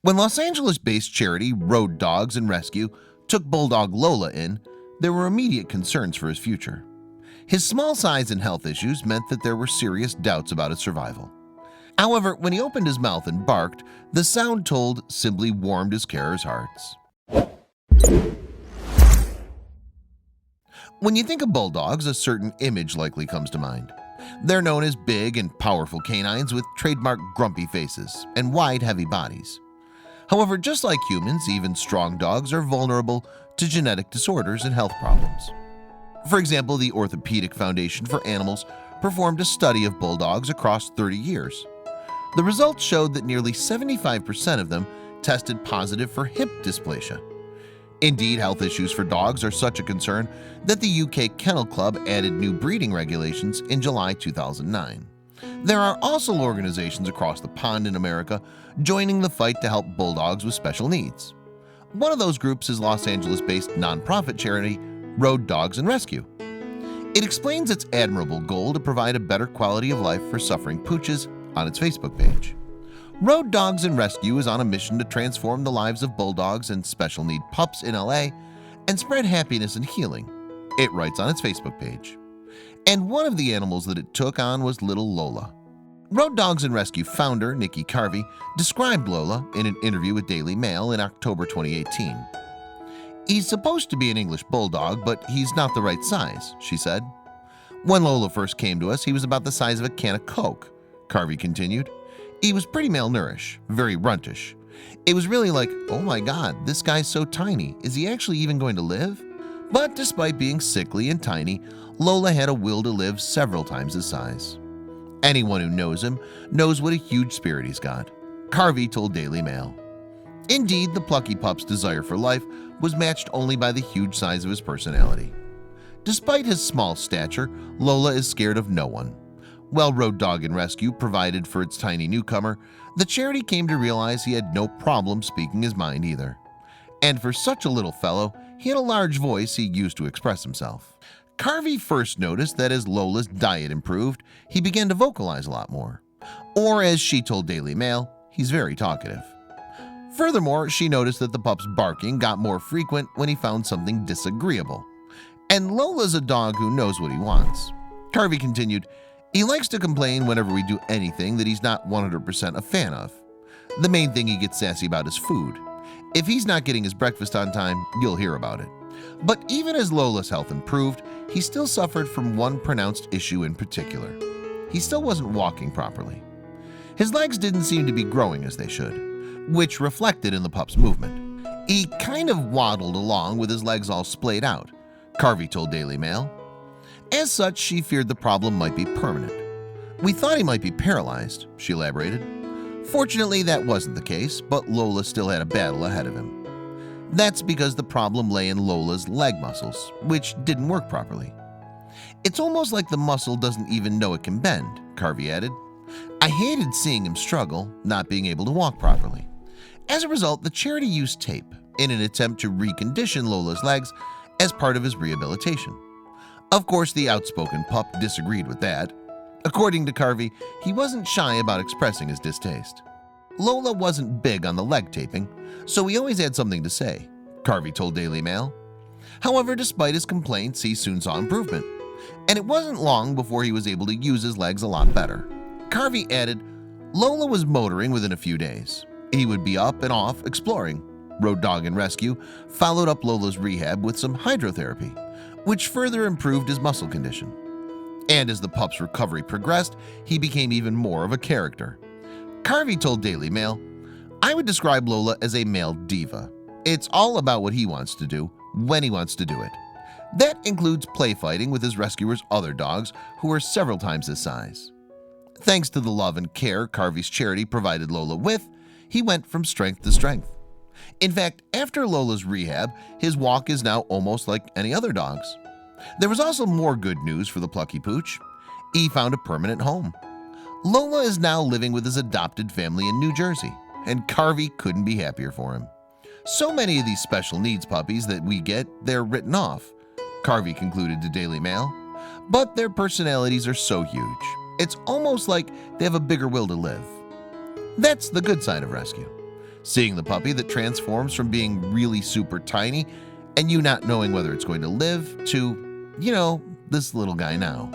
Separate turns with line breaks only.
When Los Angeles-based charity Road Dogs and Rescue took Bulldog Lola in, there were immediate concerns for his future. His small size and health issues meant that there were serious doubts about his survival. However, when he opened his mouth and barked, the sound told simply warmed his carers' hearts. When you think of bulldogs, a certain image likely comes to mind. They're known as big and powerful canines with trademark grumpy faces and wide, heavy bodies. However, just like humans, even strong dogs are vulnerable to genetic disorders and health problems. For example, the Orthopedic Foundation for Animals performed a study of bulldogs across 30 years. The results showed that nearly 75% of them tested positive for hip dysplasia. Indeed, health issues for dogs are such a concern that the UK Kennel Club added new breeding regulations in July 2009. There are also organizations across the pond in America joining the fight to help bulldogs with special needs. One of those groups is Los Angeles-based nonprofit charity Road Dogs and Rescue. It explains its admirable goal to provide a better quality of life for suffering pooches on its Facebook page. Road Dogs and Rescue is on a mission to transform the lives of bulldogs and special need pups in LA and spread happiness and healing, it writes on its Facebook page. And one of the animals that it took on was little Lola. Road Dogs and Rescue founder Nikki Carvey described Lola in an interview with Daily Mail in October 2018. "He's supposed to be an English bulldog, but he's not the right size," she said. "When Lola first came to us, he was about the size of a can of Coke," Carvey continued. "He was pretty malnourished, very runtish. It was really like, oh my god, this guy's so tiny, is he actually even going to live?" But despite being sickly and tiny, Lola had a will to live several times his size. Anyone who knows him knows what a huge spirit he's got, Carvey told Daily Mail. Indeed, the plucky pup's desire for life was matched only by the huge size of his personality. Despite his small stature, Lola is scared of no one. While Road Dog and Rescue provided for its tiny newcomer, the charity came to realize he had no problem speaking his mind either. And for such a little fellow, he had a large voice he used to express himself. Carvey first noticed that as Lola's diet improved, he began to vocalize a lot more. Or as she told Daily Mail, he's very talkative. Furthermore, she noticed that the pup's barking got more frequent when he found something disagreeable. And Lola's a dog who knows what he wants. Carvey continued, "He likes to complain whenever we do anything that he's not 100% a fan of. The main thing he gets sassy about is food. If he's not getting his breakfast on time, you'll hear about it." But even as Lola's health improved, he still suffered from one pronounced issue in particular. He still wasn't walking properly. His legs didn't seem to be growing as they should, which reflected in the pup's movement. He kind of waddled along with his legs all splayed out, Carvey told Daily Mail. As such, she feared the problem might be permanent. "We thought he might be paralyzed," she elaborated. Fortunately, that wasn't the case, but Lola still had a battle ahead of him. That's because the problem lay in Lola's leg muscles, which didn't work properly. "It's almost like the muscle doesn't even know it can bend," Carvey added. "I hated seeing him struggle, not being able to walk properly." As a result, the charity used tape in an attempt to recondition Lola's legs as part of his rehabilitation. Of course, the outspoken pup disagreed with that. According to Carvey, he wasn't shy about expressing his distaste. Lola wasn't big on the leg taping, so he always had something to say, Carvey told Daily Mail. However, despite his complaints, he soon saw improvement, and it wasn't long before he was able to use his legs a lot better. Carvey added, "Lola was motoring within a few days. He would be up and off exploring." Road Dog and Rescue followed up Lola's rehab with some hydrotherapy, which further improved his muscle condition. And as the pup's recovery progressed, he became even more of a character. Carvey told Daily Mail, "I would describe Lola as a male diva. It's all about what he wants to do, when he wants to do it. That includes play fighting with his rescuer's other dogs, who are several times his size." Thanks to the love and care Carvey's charity provided Lola with, he went from strength to strength. In fact, after Lola's rehab, his walk is now almost like any other dog's. There was also more good news for the plucky pooch. He found a permanent home. Lola is now living with his adopted family in New Jersey, and Carvey couldn't be happier for him. "So many of these special needs puppies that we get, they're written off," Carvey concluded to Daily Mail. "But their personalities are so huge. It's almost like they have a bigger will to live." That's the good side of rescue. seeing the puppy that transforms from being really super tiny and you not knowing whether it's going to live to, this little guy now.